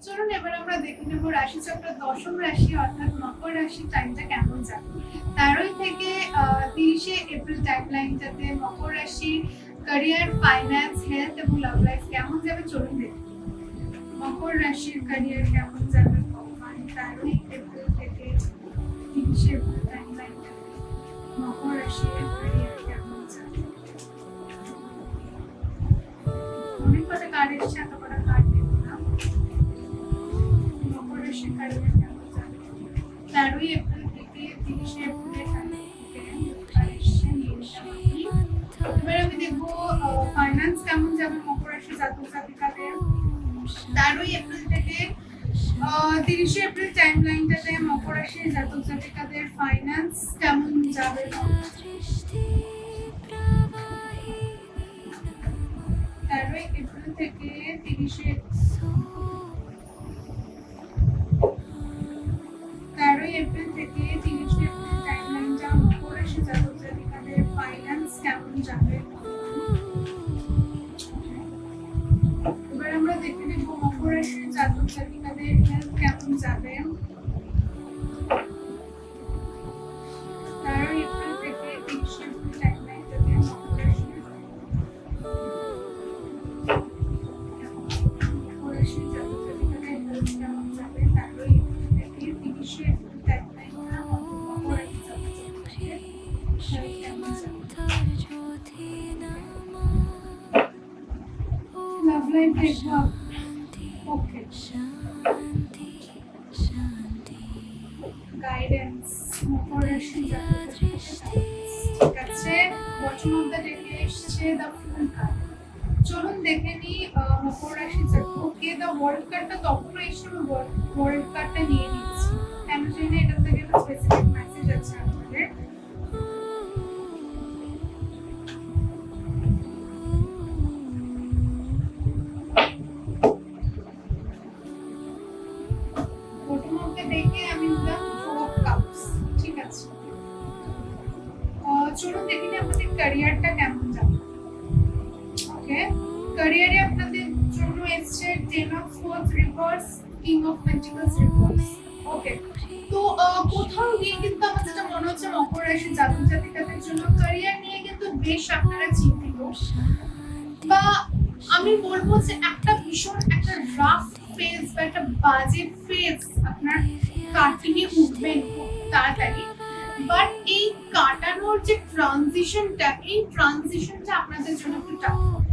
চলুন এবার আমরা দেখে নেব রাশিচক্রের দশম রাশি অর্থাৎ মকর রাশির টাইমটা কেমন যাবে। 13 থেকে 30 এপ্রিল টাইম লাইনটাতে মকর রাশির ক্যারিয়ার, ফাইন্যান্স, হেলথ এবং লাভ লাইফ কেমন যাবে চলুন দেখি। মকর রাশির ক্যারিয়ার কেমন যাবে ভগবান 13 এপ্রিল থেকে 30 এপ্রিল টাইম লাইনটাতে মকর রাশির ক্যারিয়ার কেমন যাবে। অনেক কটা কার্ড এসেছে, এত কটা কার্ড নেব না। মকর রাশির ক্যারিয়ার কেমন যাবে 13 এপ্রিল থেকে 30 এপ্রিলের এবার আমি দেখবো ফাইন্যান্স কেমন যাবে মকর রাশির জাতক জাতিকাদের 13 এপ্রিল থেকে 30 এপ্রিল টাইম লাইনটাতে মকর রাশির জাতক জাতিকাদের ফাইন্যান্স কেমন যাবে। 13 এপ্রিল থেকে 30 এপ্রিল থেকে 30 এপ্রিল টাইম লাইনটা মকর রাশির জাতক জাতিকাদের ফাইন্যান্স কেমন যাবে। এবার আমরা দেখে নেব মকর রাশির জাতক জাতিকাদের হেলথ কেমন যাবে 13 এপ্রিল থেকে 30 এপ্রিল টাইম লাইনটাতে মকর রাশির জাতক জাতিকাদের হেলথ কেমন যাবে 13 এপ্রিল থেকে 30 এপ্রিল টাইম লাইনটা মকর রাশির জাতক জাতিকাদের হেলথ কেমন যাবে। লাভ লাইফ দেখো ওকে গাইডেন্স মকর রাশি জাতক ঠিক আছে। বটম অফ দ্য ডেকে এসেছে দ্য ফুল কার্ড। চলুন দেখে নি মকর রাশি জাতক ওকে দ্য ওয়ার্ল্ড কার্ডটা তখন এসে ওয়ার্ল্ড কার্ডটা নিয়ে নিচ্ছি কেন জানি এটা থেকে স্পেসিফিক মেসেজ আছে আপনাদের। দেখে আমি নিলাম ফোর অফ কাপস ঠিক আছে। চলুন দেখি আমাদের ক্যারিয়ারটা কেমন যাবে। ওকে ক্যারিয়ারে আপনাদের জন্য এসেছে 10 of swords reverse, king of pentacles reverse. Okay তো কোথাও গিয়ে কিন্তু আমার যেটা মনে হচ্ছে মকর রাশির জাতক জাতিকাদের জন্য ক্যারিয়ার নিয়ে কিন্তু বেশ আপনারা চিন্তিত, বা আমি বলবো যে একটা ভীষণ একটা রাফ ফেজ বা একটা বাজে ফেজ আপনার কাটিয়ে উঠবেন খুব তাড়াতাড়ি। বাট এই কাটানোর যে ট্রানজিশনটা, এই ট্রানজিশনটা আপনাদের জন্য একটু টাফ হবে।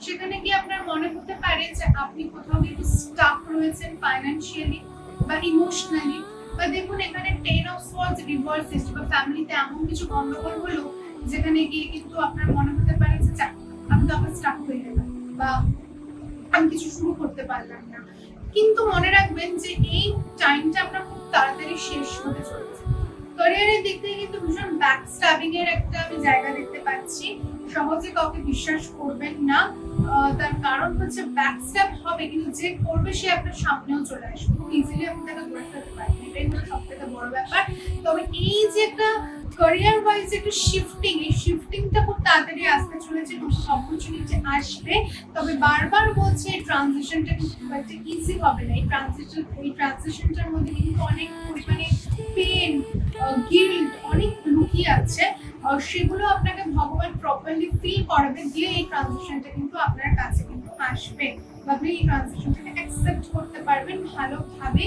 সেখানে গিয়ে আপনার মনে হতে পারে যে আপনি কোথাও একটু স্টাক রয়েছেন ফাইন্যান্সিয়ালি বা ইমোশনালি, বা দেখুন এখানে 10 অফ সোর্ডস রিভার্স এসেছে, বা ফ্যামিলিতে এমন কিছু গন্ডগোল হলো যেখানে গিয়ে কিন্তু আপনার মনে হতে পারে যে আমি তো আবার স্টাক হয়ে গেলাম বা আমি কিছু শুরু করতে পারলাম না। কিন্তু মনে রাখবেন যে এই টাইমটা আপনার খুব তাড়াতাড়ি শেষ হতে চলেছে। ক্যারিয়ারের দিক থেকে কিন্তু ভীষণ ব্যাক স্ট্যাবিং এর একটা আমি জায়গা দেখতে পাচ্ছি। সহজে কাউকে বিশ্বাস করবেন না, তার কারণ হচ্ছে ব্যাক স্ট্যাব হবে কিন্তু যে করবে সে আপনার সামনেও চলে আসবে, খুব ইজিলি আপনি তাকে ধরে ফেলতে পারবেন। এটাই হলো সবথেকে বড় ব্যাপার। তবে এই যে একটা ক্যারিয়ার ওয়াইজ একটা শিফটিং, এই শিফটিংটা খুব তাড়াতাড়ি আসতে চলেছে, নতুন অপরচুনিটি আসবে। তবে বারবার বলছি এই ট্রানজিশনটা খুব একটা ইজি হবে না। এই ট্রানজিশনটার মধ্যে কিন্তু অনেক পরিমাণে পেন, গিল্ট অনেক লুকিয়ে আছে, সেগুলো আপনাকে ভগবান প্রপারলি ফিল করাবে, দিয়ে এই ট্রানজিশনটা কিন্তু আপনার কাছে কিন্তু আসবে, বা আপনি এই ট্রানজিশনটাকে অ্যাকসেপ্ট করতে পারবেন ভালোভাবে।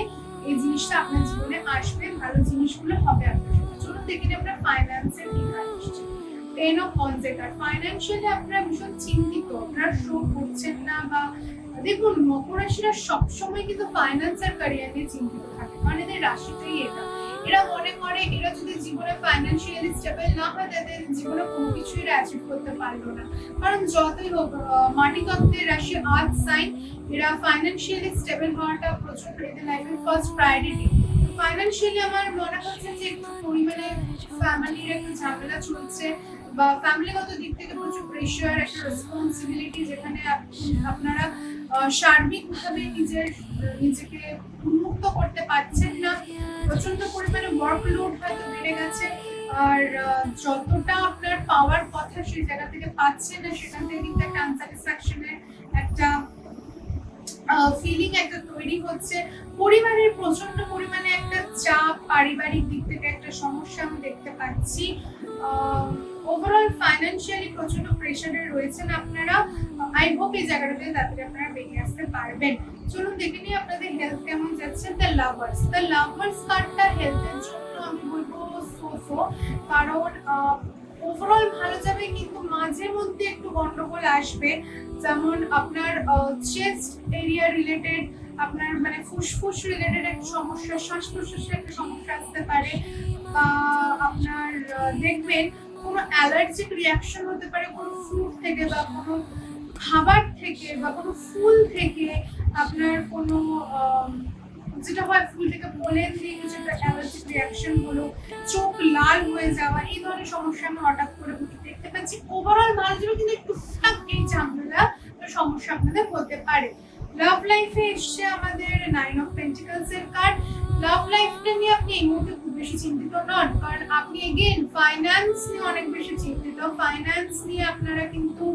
এই জিনিসটা আপনার জীবনে আসবে, ভালো জিনিসগুলো হবে আপনার সাথে। চলুন দেখে নিই আপনার ফাইন্যান্সের কি আসছে। 10 অফ ওয়ান্স এর ফাইন্যান্সিয়ালি আপনারা ভীষণ চিন্তিত, আপনারা শো করছেন না, বা দেখুন মকর রাশিরা সবসময় কিন্তু ফাইন্যান্স আর ক্যারিয়ার নিয়ে চিন্তিত থাকে, কারণ এদের রাশিটাই এটা। এরা মনে করে এরা যদি জীবনে ফাইন্যান্সিয়ালি স্টেবল না হয় তাদের জীবনে কোনো কিছুই অ্যাচিভ করতে পারলো না। কারণ যতই হোক মাটি তত্ত্বের রাশি আর্থ সাইন, এরা ফাইন্যান্সিয়ালি স্টেবল হওয়াটা প্রচন্ড এদের লাইফের ফার্স্ট প্রায়োরিটি। ফাইন্যান্সিয়ালি আমার মনে হচ্ছে যে একটু পরিমাণে ফ্যামিলির একটা ঝামেলা চলছে, বা ফ্যামিলিগত দিক থেকে প্রচুর প্রেশার, একটা রেসপন্সিবিলিটি, যেখানে আপনারা সার্বিকভাবে নিজেকে উন্মুক্ত করতে পারছেন না। প্রচন্ড পরিমাণে ওয়ার্কলোড হয়তো বেড়ে গেছে, আর যতটা আপনার পাওয়ার কথা সেই জায়গা থেকে পাচ্ছেন না, সেখান থেকে কিন্তু একটা আনস্যাটিসফ্যাকশনের একটা ফিলিং একটা তৈরি হচ্ছে। পরিবারের প্রচন্ড পরিমাণে একটা চাপ, পারিবারিক দিক থেকে একটা সমস্যা আমি দেখতে পাচ্ছি। ওভারঅল ফাইন্যান্সিয়ালি প্রচন্ড প্রেশারে রয়েছেন আপনারা। আই হোপ এই জায়গাটাতে তাড়াতাড়ি আপনারা বেরিয়ে আসতে পারবেন। চলুন দেখে নিই আপনাদের হেলথ কেমন যাচ্ছে। দ্য লাভার্স কার্ডটা হেলথের জন্য আমি বলবো সো কারণ ওভারঅল ভালো যাবে, কিন্তু মাঝে মধ্যে একটু গন্ডগোল আসবে। যেমন আপনার চেস্ট এরিয়া রিলেটেড, আপনার মানে ফুসফুস রিলেটেড একটা সমস্যা, শ্বাস প্রশ্বাসের একটা সমস্যা আসতে পারে। আপনার দেখবেন কোনো অ্যালার্জিক রিয়াকশন হতে পারে কোনো ফ্রুট থেকে বা কোনো খাবার থেকে বা কোনো ফুল থেকে। আপনার কোনো যেটা হয় ফুল থেকে পোলেন দিয়ে যেটা অ্যালার্জিক রিয়াকশন হলো, চোখ লাল হয়ে যাওয়া, এই ধরনের সমস্যা আমি হঠাৎ করে দেখতে পাচ্ছি। ওভারঅল ভালো যাবে, কিন্তু টুকটাক এই ঝামেলা সমস্যা আপনাদের হতে পারে। লাভ লাইফে এসছে আমাদের 9 অফ পেন্টিকলস এর কার্ড। লাভ লাইফটা নিয়ে আপনি এই মুহূর্তে খুব বেশি চিন্তিত নন, কারণ আপনি এগেইন ফাইন্যান্স নিয়ে অনেক বেশি চিন্তিত। ফাইন্যান্স নিয়ে আপনারা কিন্তু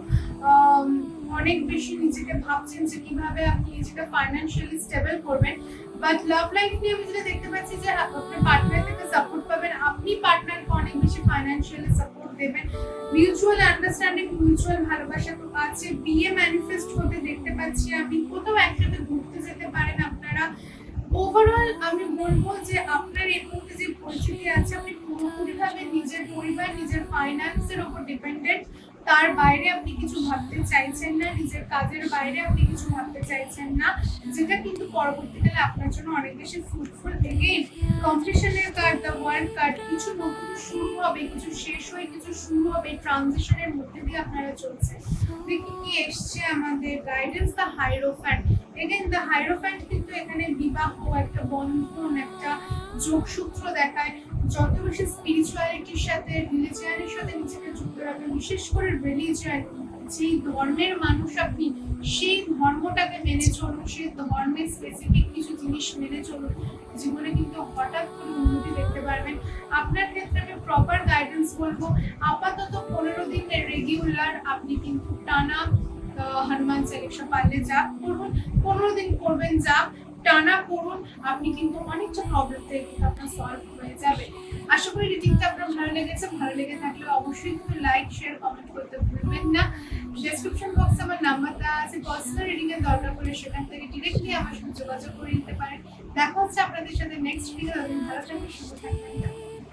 অনেক বেশি নিজেকে ভাবছেন যে কিভাবে আপনি নিজেকে ফাইন্যান্সিয়ালি স্টেবল করবেন। বাট লাভ লাইফ নিয়ে আমি যেটা দেখতে পাচ্ছি যে আপনি পার্টনার থেকে সাপোর্ট পাবেন, আপনি পার্টনারকে অনেক বেশি ফাইন্যান্সিয়ালি সাপোর্ট দেবেন। মিউচুয়াল আন্ডারস্ট্যান্ডিং, মিউচুয়াল ভালোবাসা তো আছে। বিয়ে ম্যানিফেস্ট হতে দেখতে পাচ্ছি আমি। কোথাও একসাথে ঘুরতে যেতে পারেন আপনারা। ওভারঅল আমি বলবো যে আপনার এই মুহূর্তে যে পরিস্থিতি আছে, আপনি পুরোপুরিভাবে নিজের পরিবার, নিজের ফাইন্যান্সের উপর ডিপেন্ডেন্ট। তার বাইরে আপনি কিছু ভাবতে চাইছেন না, নিজের কাজের বাইরে আপনি কিছু ভাবতে চাইছেন না, যেটা কিন্তু পরবর্তীকালে আপনার জন্য অনেক বেশি ফ্রুটফুল। এগেইন কম্পিটিশনের কার্ড, দ্য ওয়ার্ল্ড কার্ড, কিছু নতুন শুরু হবে, কিছু শেষ হয়ে কিছু শুরু হবে, ট্রানজিশনের মধ্যে দিয়ে আপনারা চলছেন। দেখি কি এসছে আমাদের গাইডেন্স, দ্য হাইরোফ্যান্ট। এগেইন দ্য হাইরোফ্যান্ট কিন্তু এখানে বিবাহ, একটা বন্ধন, একটা যোগসূত্র দেখায়। যত বেশি স্পিরিচুয়ালিটির সাথে, রিলিজিয়ানের সাথে নিজেকে যুক্ত রাখবেন, বিশেষ করে রিলিজিয়ান, যেই ধর্মের মানুষ আপনি সেই ধর্মটাকে মেনে চলুন, সেই ধর্মের স্পেসিফিক কিছু জিনিস মেনে চলুন, জীবনে কিন্তু হঠাৎ করে উন্নতি দেখতে পারবেন। আপনার ক্ষেত্রে আমি প্রপার গাইডেন্স বলবো, আপাতত 15 দিনের রেগুলার আপনি কিন্তু টানা হনুমান চালিসা পারলে জাপ করুন। 15 দিন করবেন জাপ, টানা করুন, আপনি কিন্তু অনেকটা প্রবলেম থেকে আপনার সলভ হয়ে যাবে। আশা করি রিডিংটা আপনার ভালো লেগেছে। ভালো লেগে থাকলে অবশ্যই কিন্তু লাইক, শেয়ার, কমেন্ট করতে ভুলবেন না। ডেসক্রিপশন বক্সে আমার নাম্বারটা আছে, পার্সোনাল রিডিং এর দরকার পড়লে সেখান থেকে ডিরেক্টলি আমার সাথে যোগাযোগ করে নিতে পারেন। দেখা হচ্ছে আপনাদের সাথে নেক্সট ভিডিও। ভালো থাকবেন, সুস্থ থাকবেন।